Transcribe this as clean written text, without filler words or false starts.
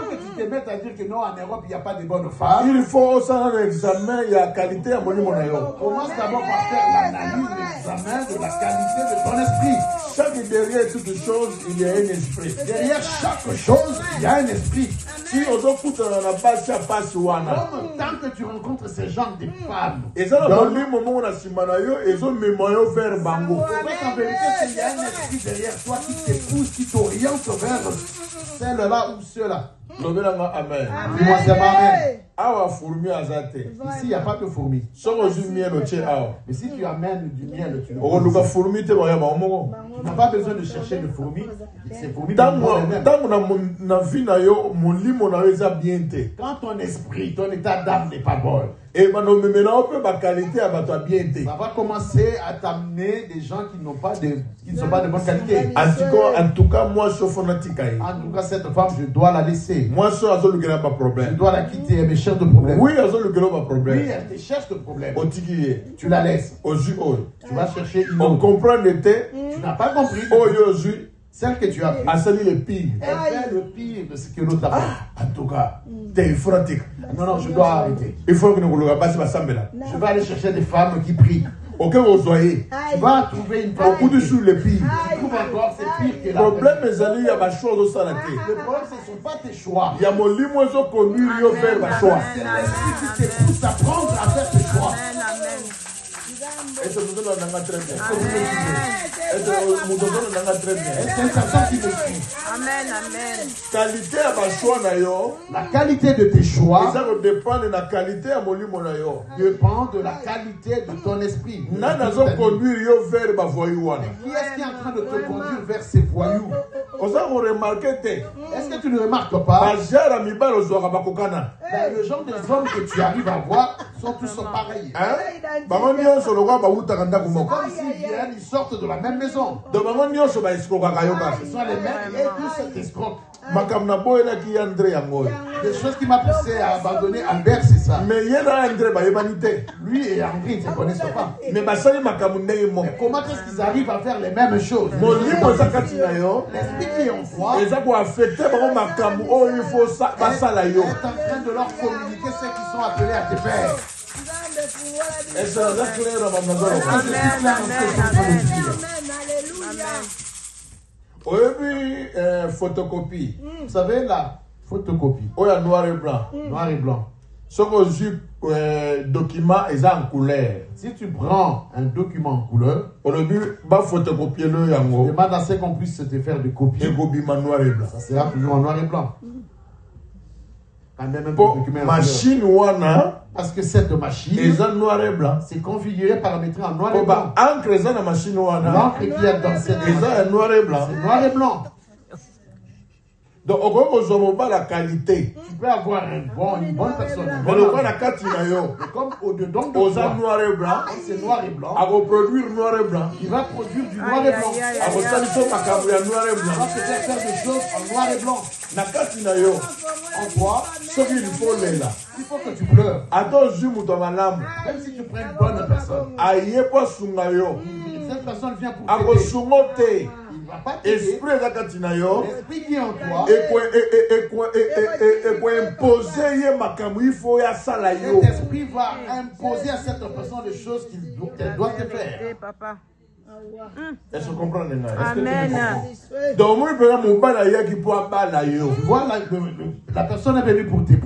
que tu te mettes à dire que non, en Europe, il n'y a pas de bonnes femmes, il faut ça un examen, il y a qualité à mon niveau. Commence d'abord par faire l'analyse, l'examen de la qualité de ton esprit. Derrière toute chose, il y a un esprit. Derrière chaque chose, il y a un esprit. Si on doit foutre dans la base, ça passe ou Comme tant que tu rencontres ce genre de femmes, et ça, dans le moment où on a simanayo, ils ont mémoire vers Bango. en vérité, il y a un esprit derrière toi qui te pousse, qui t'oriente vers celle-là ou ceux-là. Amen. Dis-moi, c'est amen. Awa fourmi azate. Ici, il n'y a pas de fourmis. Soko ju miel oche awa. Mais si tu amènes du miel, tu Oko luka fourmi te ba ya ba omongo. n'as pas besoin de chercher de fourmis. Ces fourmis Tango na vie na yo molimo na yo eza bien te. quand ton esprit, ton état d'âme n'est pas bon, Et maintenant memela ope ba qualité à ba bien te. ça va commencer à t'amener des gens qui ne sont pas de bonne qualité. En tout cas moi je suis fanatique. En tout cas, cette femme, je dois la laisser. Moi je suis azolukela pas Je problème. dois la quitter, elle me cherche de problème. Oui azolukela pas Oui, problème. elle te cherche de problème. Otikiye. Tu la laisses. Oju oy. Tu vas chercher une On autre. comprend le te. Tu n'as pas compris. Oyo oju. Celle que tu as pris, Asali le pire. elle fait le pire de ce que l'autre a fait. En tout cas, t'es fanatique. Non, non, je dois arrêter. Il faut que nous le passions à Sambela. Je vais aller chercher des femmes qui prient. Ok, vous soyez. Tu vas trouver une femme Beaucoup de sous le pire. tu trouves encore, c'est pire que Le la problème, mes amis, il y a ma chose au salaté. Le problème, ce ne sont pas tes choix. Il y a mon limo, ils ont connu, ils ont fait ma choix. C'est l'esprit qui te pousse à prendre, à faire tes choix. Et c'est pour ça qu'on a très bien. Et c'est pour ça qu'on a très bien. C'est une personne qui me suit. Amen, amen. Qualité à ma choix, nayo. La qualité de tes Et choix ça dépend de la qualité à mon limo, nayo. dépend de la qualité de ton esprit. Nana ont conduit, ils ont fait ma voyouane. Qui est-ce qui est en train de te conduire vers ces voyous? On s'en remarqué, Est-ce que tu ne remarques pas? Bajara Mibal aux Ouarabakokana. Le genre des hommes que tu arrives à voir sont tous pareils. Hein? Bamonion sur le roi Baoutakanda Koumoko. Comme s'ils viennent, ils sortent de la même maison. Donc Bamonion sur Baïskokakayoka. Ce sont les mêmes et tous cet escroc. Makamna boyela ki André yangoy. Des choses qui m'a poussé à abandonner Albert, c'est ça. Mais yena André ba yebanité. Lui et André, ils ne se connaissent pas. Mais basali makamune mo. Mais comment est-ce qu'ils arrivent à faire les mêmes choses? Mon limo zakati na yo. L'esprit qui est en toi Eza ko affecter ba makamu o il faut ça basala yo. est en train de leur communiquer ceux qui sont appelés à te faire. Et ça va clair dans ma maison. Oui, photocopie. Vous savez, la photocopie, Oh, il y a noir et blanc. noir et blanc. Ce que j'ai document est en couleur. Si tu prends un document en couleur, Au début, bah photocopier le yango. demande à ce qu'on puisse te faire des copies. Et gobima noir et blanc. Ça sera toujours en noir et blanc. Quand même un Pour document en couleur. machine wana, Parce que cette machine, ils ont noir et blanc. c'est configuré, paramétré en noir et Pour blanc. bah encre ça dans machine wana. L'encre qui est dans cette Ils machine, ont un noir et blanc. c'est noir et blanc. Donc on peut pas la qualité. Tu peux avoir une bonne personne. Mais le quoi la carte na yo. Mais comme au-dedans de Aux toi, noir et blanc. c'est noir et blanc, À reproduire noir et blanc. il va produire du noir et blanc. À reproduire makambu ya noir et Il va blanc. te faire faire des choses en noir et blanc. Na carte na yo. En toi, Ce qu'il faut là. il faut que tu pleures. Attends, je me donne malamu. Même si tu prends une bonne personne, Aye pas sunga yo. cette personne vient pour Ako t'aider. sungote. Il ne va pas t'aider. Esprit za kati na yo. L'esprit qui est en toi, Et imposer ye makambu il faut ya sala yo. cet esprit va imposer à cette personne des choses qu'elle doit te faire. Eh, papa. Est-ce que vous comprenez? Amen. Donc moi je peux mon bala ya qui peut bala yo. Voilà, la personne est venue pour t'épouser.